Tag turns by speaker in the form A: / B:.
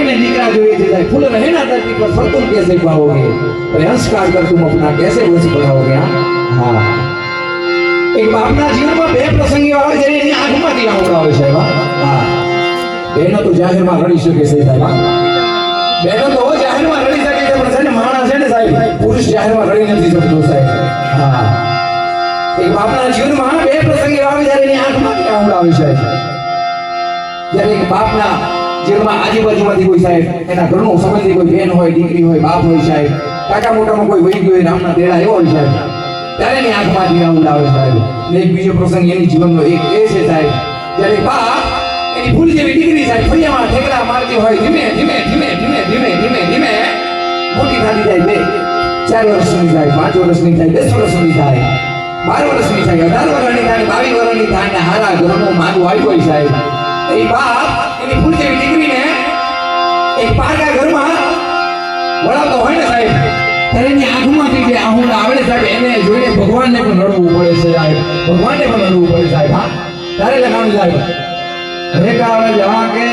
A: ने दीकरा જોઈએ છે સાહેબ ફૂલ રહે ना धरती पर फल तुम कैसे पाओगे अरे हंसकार कर तुम अपना कैसे वंश बढ़ाओगे हां एक બાપના જીવનમાં બે પ્રસંગો આવે છે એની આંખમાંથી આંખો આવે સાહેબ હા બેનો તો જાહેરમાં રડી શકે છે સાહેબ બેનો તો જાહેરમાં રડી શકે છે પણ છે માણસ છે ને સાહેબ પુરુષ જાહેરમાં રડી નથી શકતો સાહેબ હા એક બાપના જીવનમાં બે પ્રસંગો આવે છે એની આંખમાંથી આંખો આવે છે જ્યારે એક બાપના જીવનમાં આજુબાજુમાંથી કોઈ સાહેબ એના ઘરનો સંબંધી કોઈ બેન હોય દીકરી હોય બાપ હોય સાહેબ કાકા મોટામાં કોઈ વહી ગયો રામના તેડા એવો હોય સાહેબ ત્યારે એની આંખમાંથી આંખો આવે સાહેબ ને એક બીજો પ્રસંગ એની જીવનનો એક એ છે સાહેબ જ્યારે બાપ એની ફૂલ જેવી દીકરી સાહેબ ફળિયામાં ઠેકડા મારતી હોય ધીમે ધીમે ધીમે ધીમે ધીમે ધીમે ધીમે મોટી થતી જાય બે 4 વર્ષની થાય 5 વર્ષની થાય 10 વર્ષની થાય 12 વર્ષની થાય 18 વર્ષની થાય 22 વર્ષની થાય ને હારા ઘરનું માગું આવ્યું હોય સાહેબ એ બાપ એની ફૂલ જેવી દીકરીને એક પારકા ઘરમાં વળાવતો હોય ને સાહેબ ત્યારે એની આંખમાંથી જે આહુડા આવે સાહેબ એને જોઈને ભગવાનને પણ રડવું પડે છે સાહેબ ભગવાનને પણ રડવું પડે સાહેબ હા ત્યારે લખાણું સાહેબ હે કાળ જા કે